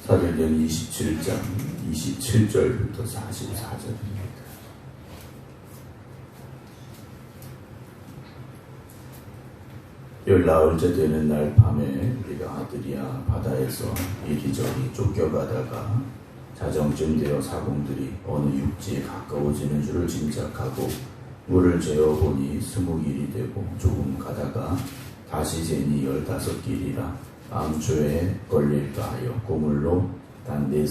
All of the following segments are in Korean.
사도행전 27장 27절부터 44절입니다. 열나흘째 되는 날 밤에 우리가 아드리아 바다에서 이리저리 쫓겨가다가 자정쯤 되어 사공들이 어느 육지에 가까워지는 줄을 짐작하고 물을 재어보니 20길이 되고 조금 가다가 다시 재니 15길이라 암초에 걸릴까 하여 고물로 딴데을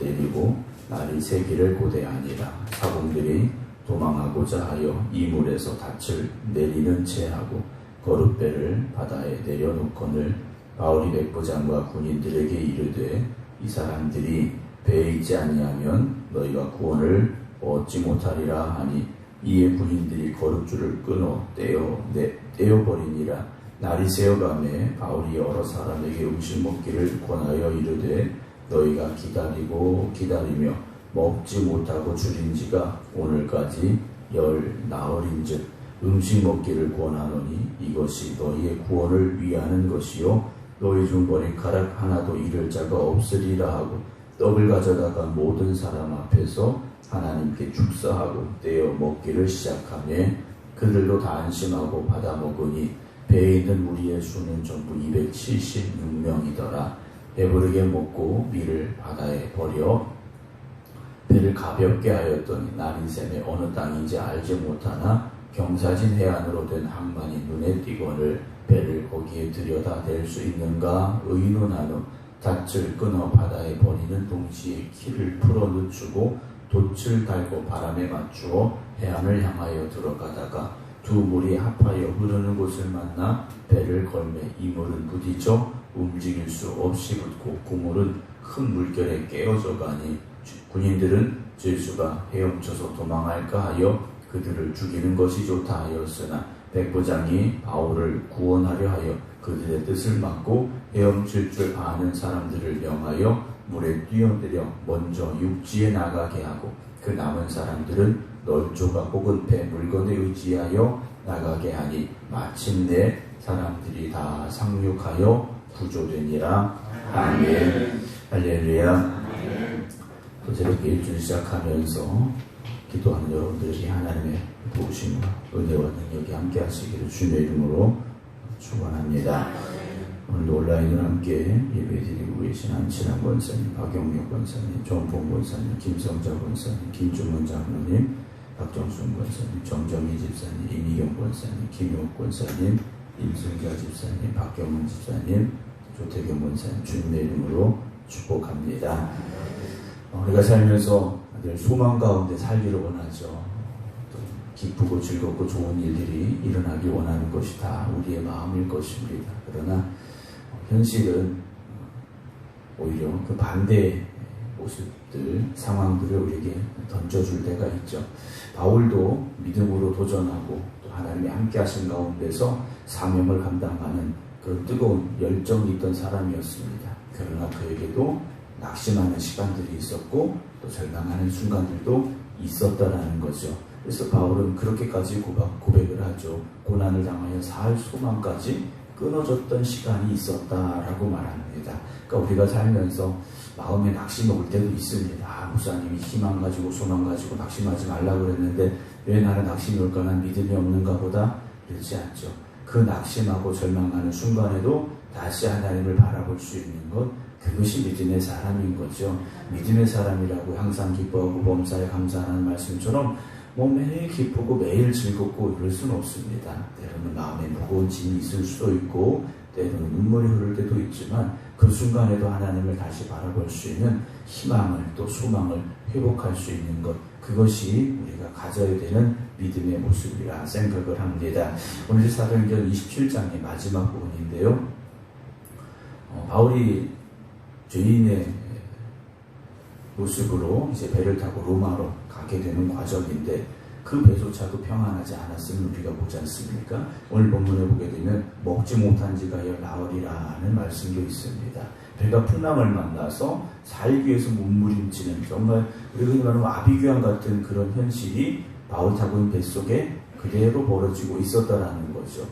내리고 날이 3길을 고대하니라. 사공들이 도망하고자 하여 이물에서 닻을 내리는 채 하고 거룻배를 바다에 내려놓거늘 바울이 백부장과 군인들에게 이르되 이 사람들이 배에 있지 아니하면 너희가 구원을 얻지 못하리라 하니 이에 군인들이 거룻줄을 끊어 떼어버리니라. 날이 새어가매 바울이 여러 사람에게 음식 먹기를 권하여 이르되 너희가 기다리고 기다리며 먹지 못하고 줄인 지가 오늘까지 10나흘인즉 음식 먹기를 권하노니 이것이 너희의 구원을 위하는 것이요 너희 중 머리카락 하나도 잃을 자가 없으리라 하고 떡을 가져다가 모든 사람 앞에서 하나님께 축사하고 떼어 먹기를 시작하며 그들도 다 안심하고 받아 먹으니 배에 있는 우리의 수는 전부 276명이더라. 배부르게 먹고 밀을 바다에 버려 배를 가볍게 하였더니 날이 새매 어느 땅인지 알지 못하나 경사진 해안으로 된 항만이 눈에 띄거늘 배를 거기에 들여다 댈 수 있는가 의논하노. 닻을 끊어 바다에 버리는 동시에 키를 풀어 늦추고 돛을 달고 바람에 맞추어 해안을 향하여 들어가다가 두 물이 합하여 흐르는 곳을 만나 배를 걸매 이 물은 부딪혀 움직일 수 없이 붙고 그 물은 큰 물결에 깨어져 가니 군인들은 죄수가 헤엄쳐서 도망할까 하여 그들을 죽이는 것이 좋다 하였으나 백부장이 바울을 구원하려 하여 그들의 뜻을 막고 헤엄칠 줄 아는 사람들을 명하여 물에 뛰어내려 먼저 육지에 나가게 하고 그 남은 사람들은 널조각 혹은 배 물건에 의지하여 나가게 하니 마침내 사람들이 다 상륙하여 구조되니라. 아멘. 할렐루야. 또 저렇게 일주일 시작하면서 기도하는 여러분들이 하나님의 도우심과 은혜와 능력이 함께 하시기를 주님의 이름으로 축원합니다. 오늘 온라인으로 함께 예배드리고 계신 안친환 권사님, 박영명 권사님, 정봉 권사님, 김성자 권사님, 김중원 장로님, 박정순 권사님, 정정희 집사님, 이미경 권사님, 김용욱 권사님, 임승자 집사님, 박경문 집사님, 조태경 권사님 주님의 이름으로 축복합니다. 우리가 살면서 늘 소망 가운데 살기를 원하죠. 또 기쁘고 즐겁고 좋은 일들이 일어나길 원하는 것이 다 우리의 마음일 것입니다. 그러나 현실은 오히려 그 반대의 모습들, 상황들을 우리에게 던져줄 때가 있죠. 바울도 믿음으로 도전하고 또 하나님이 함께 하신 가운데서 사명을 감당하는 그런 뜨거운 열정이 있던 사람이었습니다. 그러나 그에게도 낙심하는 시간들이 있었고 또 절망하는 순간들도 있었다라는 거죠. 그래서 바울은 그렇게까지 고백을 하죠. 고난을 당하여 살 소망까지 끊어졌던 시간이 있었다라고 말합니다. 그러니까 우리가 살면서 마음에 낙심이 올 때도 있습니다. 목사님이 희망 가지고 소망 가지고 낙심하지 말라고 그랬는데 왜 나는 낙심이 올까? 난 믿음이 없는가 보다. 그렇지 않죠. 그 낙심하고 절망하는 순간에도 다시 하나님을 바라볼 수 있는 것, 그것이 믿음의 사람인 거죠. 믿음의 사람이라고 항상 기뻐하고 범사에 감사하는 말씀처럼 매일 기쁘고 매일 즐겁고 이럴 수는 없습니다. 때로는 마음에 무거운 짐이 있을 수도 있고 때로는 눈물이 흐를 때도 있지만 그 순간에도 하나님을 다시 바라볼 수 있는 희망을 또 소망을 회복할 수 있는 것, 그것이 우리가 가져야 되는 믿음의 모습이라 생각을 합니다. 오늘 사도행전 27장의 마지막 부분인데요. 바울이 죄인의 모습으로 이제 배를 타고 로마로 가게 되는 과정인데 그 배조차도 평안하지 않았음을 우리가 보지 않습니까? 오늘 본문에 보게 되면 먹지 못한 지가 10나흘이라는 말씀도 있습니다. 배가 풍랑을 만나서 살기 위해서 몸부림치는 정말 우리가 흔히 말하면 아비규환 같은 그런 현실이 바울 타고 있는 뱃속에 그대로 벌어지고 있었다라는 거죠.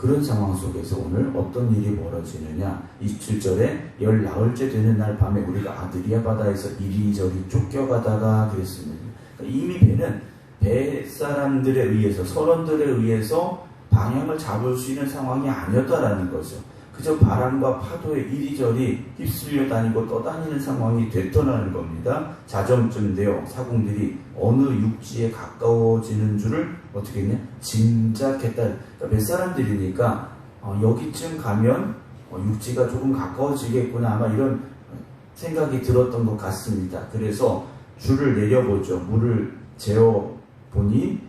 그런 상황 속에서 오늘 어떤 일이 벌어지느냐. 27절에 열 나흘째 되는 날 밤에 우리가 아드리아 바다에서 이리저리 쫓겨가다가 그랬습니다. 그러니까 이미 배는 뱃사람들에 의해서, 선원들에 의해서 방향을 잡을 수 있는 상황이 아니었다라는 거죠. 그저 바람과 파도에 이리저리 휩쓸려 다니고 떠다니는 상황이 됐더라는 겁니다. 자정쯤 되어 사공들이 어느 육지에 가까워지는 줄을 어떻게 했냐? 짐작했다. 그러니까 몇 사람들이니까 여기쯤 가면 육지가 조금 가까워지겠구나, 아마 이런 생각이 들었던 것 같습니다. 그래서 줄을 내려보죠. 물을 재어보니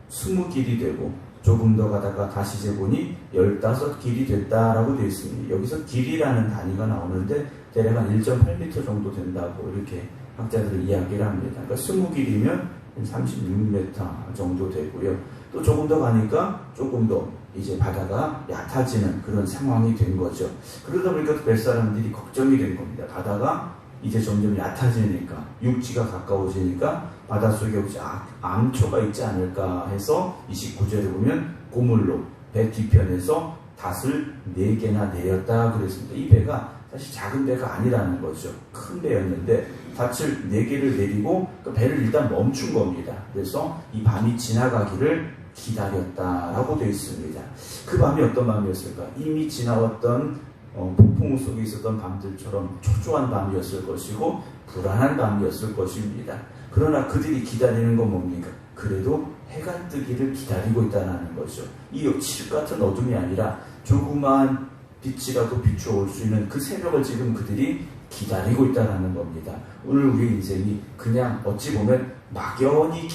20길이 되고, 조금 더 가다가 다시 재보니 15길이 됐다라고 되어 있습니다. 여기서 길이라는 단위가 나오는데 대략 한 1.8m 정도 된다고 이렇게 학자들이 이야기를 합니다. 그러니까 20길이면 36m 정도 되고요. 또 조금 더 가니까 조금 더 이제 바다가 얕아지는 그런 상황이 된 거죠. 그러다 보니까 뱃사람들이 걱정이 된 겁니다. 바다가 이제 점점 얕아지니까, 육지가 가까워지니까 바닷속에 혹시 암초가 있지 않을까 해서 29절에 보면 고물로 배 뒤편에서 닷을 4개나 내렸다 그랬습니다. 이 배가 사실 작은 배가 아니라는 거죠. 큰 배였는데 닷을 4개를 내리고 그 배를 일단 멈춘 겁니다. 그래서 이 밤이 지나가기를 기다렸다라고 되어 있습니다. 그 밤이 어떤 밤이었을까? 이미 지나왔던 폭풍우 속에 있었던 밤들처럼 초조한 밤이었을 것이고 불안한 밤이었을 것입니다. 그러나 그들이 기다리는 건 뭡니까? 그래도 해가 뜨기를 기다리고 있다는 거죠. 이 칠흑 같은 어둠이 아니라 조그마한 빛이라도 비추어 올 수 있는 그 새벽을 지금 그들이 기다리고 있다는 겁니다. 오늘 우리 인생이 그냥 어찌 보면 막연히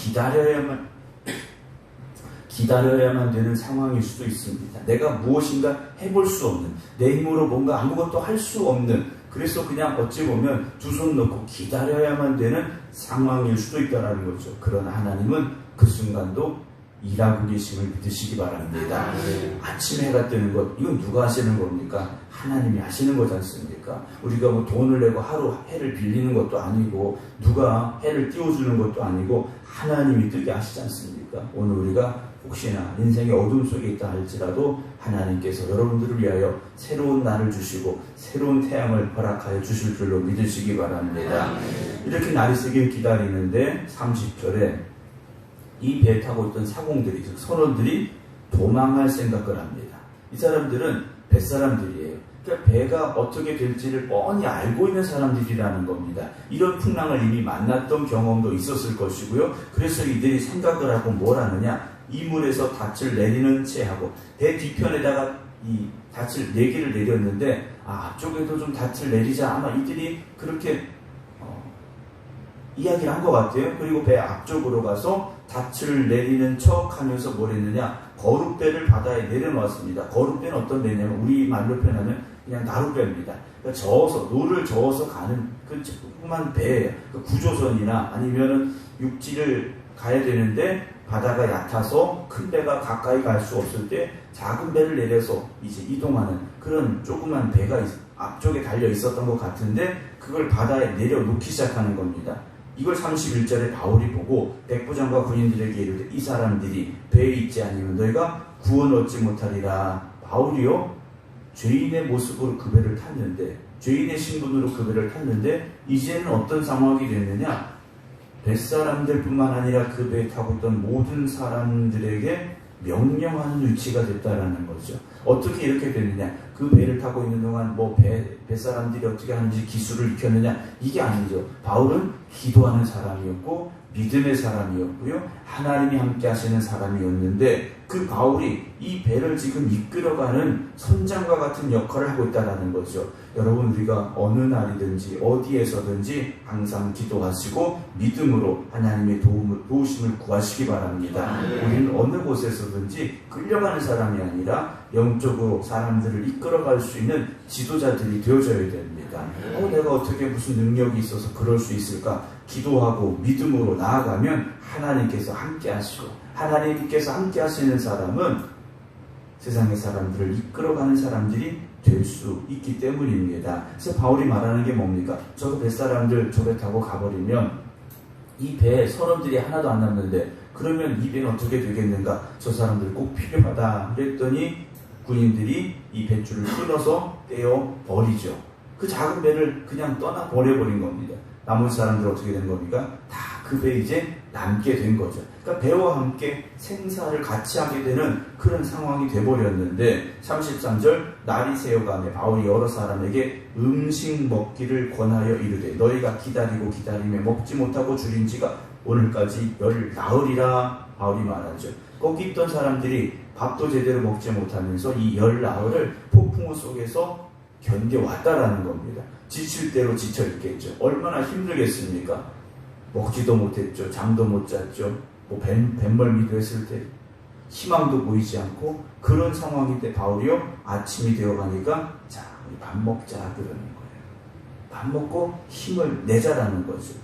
기다려야만 되는 상황일 수도 있습니다. 내가 무엇인가 해볼 수 없는, 내 힘으로 뭔가 아무것도 할 수 없는, 그래서 그냥 어찌 보면 두 손 놓고 기다려야만 되는 상황일 수도 있다는 거죠. 그러나 하나님은 그 순간도 일하고 계심을 믿으시기 바랍니다. 아침에 해가 뜨는 것, 이건 누가 하시는 겁니까? 하나님이 하시는 거지 않습니까? 우리가 뭐 돈을 내고 하루 해를 빌리는 것도 아니고, 누가 해를 띄워주는 것도 아니고, 하나님이 뜨게 하시지 않습니까? 오늘 우리가 혹시나 인생의 어둠 속에 있다 할지라도 하나님께서 여러분들을 위하여 새로운 날을 주시고 새로운 태양을 허락하여 주실 줄로 믿으시기 바랍니다. 이렇게 날이 새길 기다리는데 30절에 이 배 타고 있던 사공들이, 즉 선원들이 도망할 생각을 합니다. 이 사람들은 뱃사람들이에요. 그러니까 배가 어떻게 될지를 뻔히 알고 있는 사람들이라는 겁니다. 이런 풍랑을 이미 만났던 경험도 있었을 것이고요. 그래서 이들이 생각을 하고 뭘 하느냐? 이 물에서 닻을 내리는 채 하고, 배 뒤편에다가 이 닻을 4개를 내렸는데, 앞쪽에도 좀 닻을 내리자, 아마 이들이 그렇게 이야기를 한 것 같아요. 그리고 배 앞쪽으로 가서 닻을 내리는 척 하면서 뭘 했느냐? 거룻배를 바다에 내려놓았습니다. 거룻배는 어떤 배냐면 우리 말로 표현하면 그냥 나룻배입니다. 그러니까 노를 저어서 가는 그 조그만 배예요. 그 구조선이나 아니면은 육지를 가야 되는데 바다가 얕아서 큰 배가 가까이 갈 수 없을 때 작은 배를 내려서 이제 이동하는 그런 조그만 배가 앞쪽에 달려 있었던 것 같은데, 그걸 바다에 내려놓기 시작하는 겁니다. 이걸 31절에 바울이 보고 백부장과 군인들에게 이르되 이 사람들이 배에 있지 아니면 너희가 구원 얻지 못하리라. 바울이요, 죄인의 모습으로 그 배를 탔는데, 죄인의 신분으로 그 배를 탔는데 이제는 어떤 상황이 됐느냐? 뱃사람들 뿐만 아니라 그 배에 타고 있던 모든 사람들에게 명령하는 위치가 됐다라는 거죠. 어떻게 이렇게 됐느냐? 그 배를 타고 있는 동안 뱃사람들이 어떻게 하는지 기술을 익혔느냐? 이게 아니죠. 바울은 기도하는 사람이었고 믿음의 사람이었고요, 하나님이 함께 하시는 사람이었는데, 그 바울이 이 배를 지금 이끌어가는 선장과 같은 역할을 하고 있다는 거죠. 여러분, 우리가 어느 날이든지 어디에서든지 항상 기도하시고 믿음으로 하나님의 도우심을 구하시기 바랍니다. 우리는 어느 곳에서든지 끌려가는 사람이 아니라 영적으로 사람들을 이끌어갈 수 있는 지도자들이 되어져야 됩니다. 내가 어떻게 무슨 능력이 있어서 그럴 수 있을까? 기도하고 믿음으로 나아가면 하나님께서 함께 하시고, 하나님께서 함께 하시는 사람은 세상의 사람들을 이끌어가는 사람들이 될 수 있기 때문입니다. 그래서 바울이 말하는 게 뭡니까? 저 뱃사람들 저 배 타고 가버리면 이 배에 선원들이 하나도 안 남는데 그러면 이 배는 어떻게 되겠는가? 저 사람들 꼭 필요하다. 그랬더니 군인들이 이 뱃줄을 끊어서 떼어 버리죠. 그 작은 배를 그냥 떠나 보내버린 겁니다. 남은 사람들 어떻게 된 겁니까? 다 그 배에 이제 남게 된 거죠. 그러니까 배와 함께 생사를 같이 하게 되는 그런 상황이 돼버렸는데 33절 날이 새어가며 바울이 여러 사람에게 음식 먹기를 권하여 이르되 너희가 기다리고 기다리며 먹지 못하고 줄인 지가 오늘까지 10나흘이라 바울이 말하죠. 거기 있던 사람들이 밥도 제대로 먹지 못하면서 이 10나흘을 폭풍우 속에서 견뎌왔다라는 겁니다. 지칠 대로 지쳐있겠죠. 얼마나 힘들겠습니까? 먹지도 못했죠. 잠도 못 잤죠. 뭐 뱃멀미도 했을 때 희망도 보이지 않고 그런 상황인데 바울이요 아침이 되어가니까 자 우리 밥 먹자 그러는 거예요. 밥 먹고 힘을 내자라는 거죠.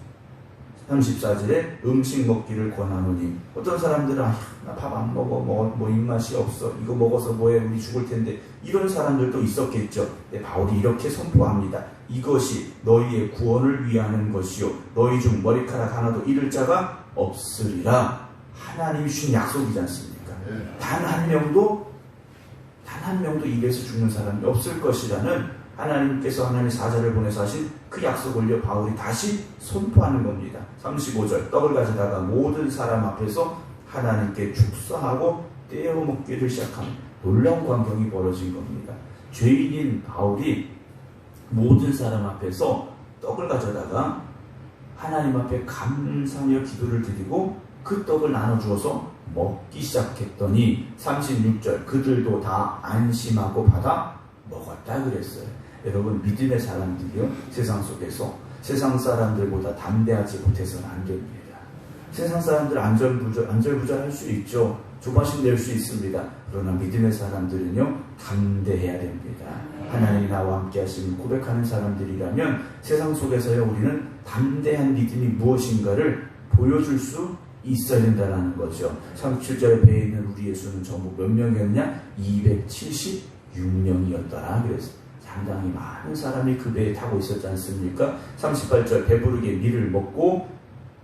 34절에 음식 먹기를 권하노니 어떤 사람들은 나 밥 안 먹어 뭐 입맛이 없어 이거 먹어서 뭐해 우리 죽을 텐데 이런 사람들도 있었겠죠. 근데 바울이 이렇게 선포합니다. 이것이 너희의 구원을 위하는 것이요 너희 중 머리카락 하나도 잃을 자가 없으리라. 하나님이 주신 약속이지 않습니까? 단 한 명도 입에서 죽는 사람이 없을 것이라는 하나님께서 하나님의 사자를 보내서 하신 그 약속을 바울이 다시 선포하는 겁니다. 35절 떡을 가져다가 모든 사람 앞에서 하나님께 축사하고 떼어 먹기를 시작한 놀라운 광경이 벌어진 겁니다. 죄인인 바울이 모든 사람 앞에서 떡을 가져다가 하나님 앞에 감사하며 기도를 드리고 그 떡을 나눠주어서 먹기 시작했더니 36절 그들도 다 안심하고 받아 먹었다 그랬어요. 여러분 믿음의 사람들이요 세상 속에서 세상 사람들보다 담대하지 못해서는 안 됩니다. 세상 사람들 안절부절할 수 있죠. 조바심 낼 수 있습니다. 그러나 믿음의 사람들은요 담대해야 됩니다. 하나님이 나와 함께 하시는 고백하는 사람들이라면 세상 속에서요 우리는 담대한 믿음이 무엇인가를 보여줄 수 있어야 된다는 거죠. 37절에 배에 있는 우리 예수는 전부 몇 명이었냐? 276명이었더라 그래서 상당히 많은 사람이 그 배에 타고 있었지 않습니까? 38절 배부르게 먹고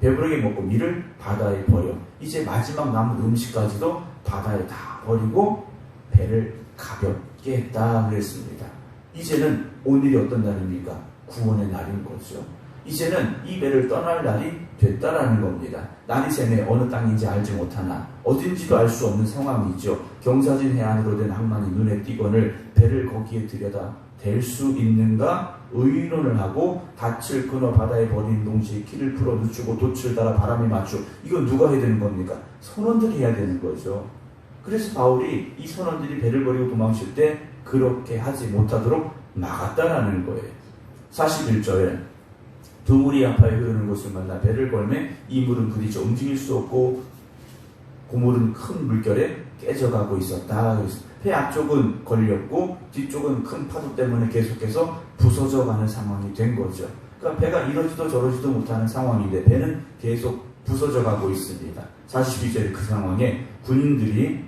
밀을 바다에 버려 이제 마지막 남은 음식까지도 바다에 다 버리고 배를 가볍게 했다 그랬습니다. 이제는 오늘이 어떤 날입니까? 구원의 날인 거죠. 이제는 이 배를 떠날 날이 됐다라는 겁니다. 날이 새매 어느 땅인지 알지 못하나 어딘지도 알 수 없는 상황이죠. 경사진 해안으로 된 항만이 눈에 띄거늘 배를 거기에 들여다 댈 수 있는가 의논을 하고 닻을 끊어 바다에 버린 동시에 키를 풀어 늦추고 돛을 달아 바람에 맞추. 이건 누가 해야 되는 겁니까? 선원들이 해야 되는 거죠. 그래서 바울이 이 선원들이 배를 버리고 도망칠 때 그렇게 하지 못하도록 막았다라는 거예요. 41절에 두 물이 아파에 흐르는 곳을 만나 배를 걸매 이 물은 부딪혀 움직일 수 없고 고물은 큰 물결에 깨져가고 있었다. 배 앞쪽은 걸렸고 뒤쪽은 큰 파도 때문에 계속해서 부서져가는 상황이 된 거죠. 그러니까 배가 이러지도 저러지도 못하는 상황인데 배는 계속 부서져가고 있습니다. 42절에 그 상황에 군인들이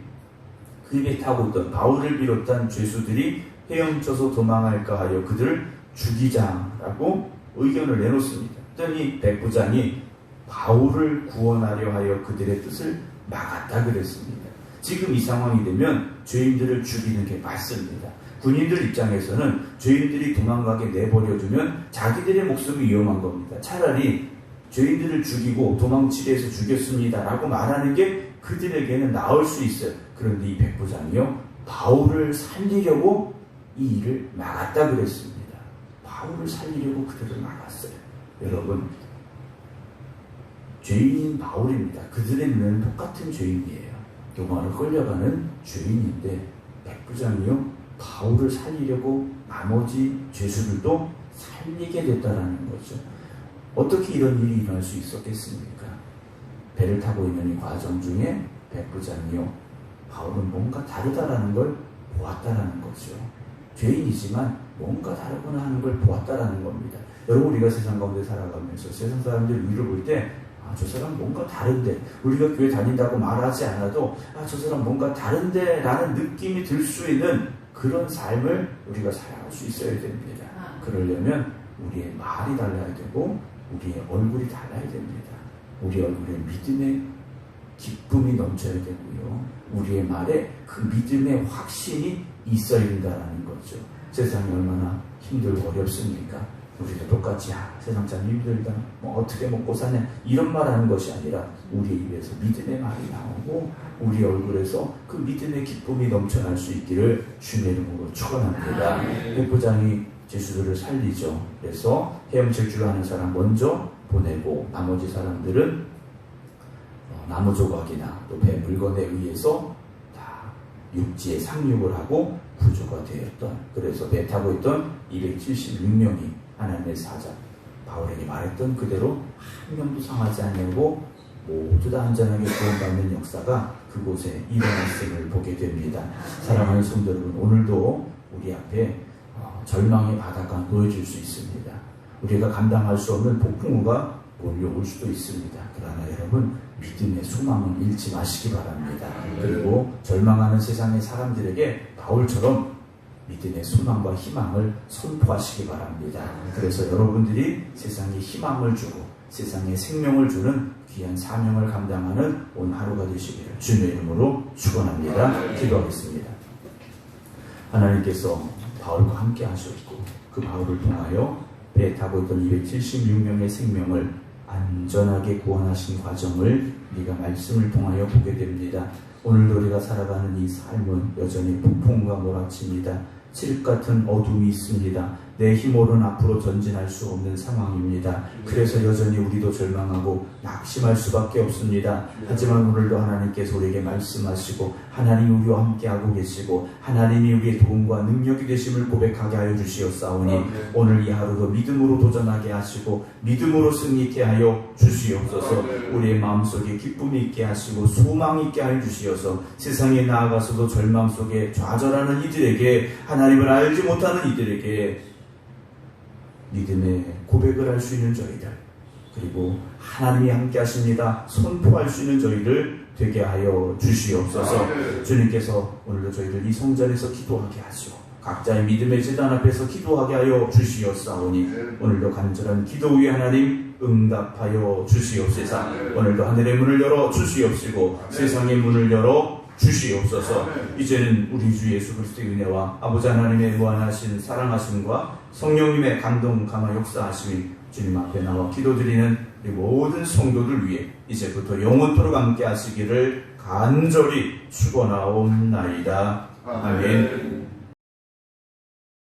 그 배 타고 있던 바울을 비롯한 죄수들이 헤엄쳐서 도망할까 하여 그들을 죽이자라고 의견을 내놓습니다. 그랬더니 백부장이 바울을 구원하려 하여 그들의 뜻을 막았다 그랬습니다. 지금 이 상황이 되면 죄인들을 죽이는 게 맞습니다. 군인들 입장에서는 죄인들이 도망가게 내버려두면 자기들의 목숨이 위험한 겁니다. 차라리 죄인들을 죽이고 도망치게 해서 죽였습니다 라고 말하는 게 그들에게는 나을 수 있어요. 그런데 이 백부장이요 바울을 살리려고 이 일을 막았다 그랬습니다. 바울을 살리려고 그들을 막았어요. 여러분 죄인인 바울입니다. 그들의 눈에는 똑같은 죄인이에요. 로마로 끌려가는 죄인인데 백부장이요 바울을 살리려고 나머지 죄수들도 살리게 됐다라는 거죠. 어떻게 이런 일이 일어날 수 있었겠습니까? 배를 타고 있는 이 과정 중에 백부장이요 바울은 뭔가 다르다라는 걸 보았다라는 거죠. 죄인이지만 뭔가 다르구나 하는 걸 보았다라는 겁니다. 여러분 우리가 세상 가운데 살아가면서 세상 사람들 위를 볼 때 저 사람 뭔가 다른데 우리가 교회 다닌다고 말하지 않아도 저 사람 뭔가 다른데 라는 느낌이 들 수 있는 그런 삶을 우리가 살아갈 수 있어야 됩니다. 그러려면 우리의 말이 달라야 되고 우리의 얼굴이 달라야 됩니다. 우리 얼굴에 믿음의 기쁨이 넘쳐야 되고요. 우리의 말에 그 믿음의 확신이 있어야 된다는 거죠. 세상이 얼마나 힘들고 어렵습니까? 우리도 똑같이 세상 참 힘들다, 뭐 어떻게 먹고 사냐, 이런 말 하는 것이 아니라 우리 입에서 믿음의 말이 나오고 우리 얼굴에서 그 믿음의 기쁨이 넘쳐날 수 있기를 주님의 이름으로 축원합니다. 백부장이 제수들을 살리죠. 그래서 헤엄칠 줄 아는 사람 먼저 보내고 나머지 사람들은 나무 조각이나 또 배 물건에 의해서 다 육지에 상륙을 하고 구조가 되었던, 그래서 배 타고 있던 276명이 하나님의 사자 바울에게 말했던 그대로 한 명도 상하지 않냐고 모두 다 안전하게 구원받는 역사가 그곳에 일어났음을 보게 됩니다. 사랑하는 성도 여러분, 오늘도 우리 앞에 절망의 바다가 놓여질 수 있습니다. 우리가 감당할 수 없는 폭풍우가 몰려올 수도 있습니다. 그러나 여러분, 믿음의 소망을 잃지 마시기 바랍니다. 그리고 절망하는 세상의 사람들에게 바울처럼 믿음의 소망과 희망을 선포하시기 바랍니다. 그래서 여러분들이 세상에 희망을 주고 세상에 생명을 주는 귀한 사명을 감당하는 오늘 하루가 되시기를 주님의 이름으로 축원합니다. 기도하겠습니다. 하나님께서 바울과 함께 하셨고 그 바울을 통하여 배에 타고 있던 276명의 생명을 안전하게 구원하신 과정을 우리가 말씀을 통하여 보게 됩니다. 오늘도 우리가 살아가는 이 삶은 여전히 폭풍과 몰아칩니다. 칠흑 같은 어둠이 있습니다. 내 힘으로는 앞으로 전진할 수 없는 상황입니다. 그래서 여전히 우리도 절망하고 낙심할 수밖에 없습니다. 하지만 오늘도 하나님께서 우리에게 말씀하시고 하나님이 우리와 함께하고 계시고 하나님이 우리의 도움과 능력이 되심을 고백하게 하여 주시옵사오니 오늘 이 하루도 믿음으로 도전하게 하시고 믿음으로 승리케 하여 주시옵소서. 우리의 마음속에 기쁨이 있게 하시고 소망이 있게 하여 주시어서 세상에 나아가서도 절망 속에 좌절하는 이들에게, 하나님을 알지 못하는 이들에게 믿음의 고백을 할 수 있는 저희들, 그리고 하나님이 함께 하십니다 선포할 수 있는 저희들 되게 하여 주시옵소서. 주님께서 오늘도 저희들 이 성전에서 기도하게 하시고 각자의 믿음의 제단 앞에서 기도하게 하여 주시옵사오니 오늘도 간절한 기도 위에 하나님 응답하여 주시옵소서. 오늘도 하늘의 문을 열어 주시옵시고 세상의 문을 열어 주시옵소서. 이제는 우리 주 예수 그리스도의 은혜와 아버지 하나님의 무한하신 사랑하심과 성령님의 감동 감화 역사하심이 주님 앞에 나와 기도드리는 우리 모든 성도들 위해 이제부터 영원토록 함께 하시기를 간절히 축원하옵나이다. 아멘.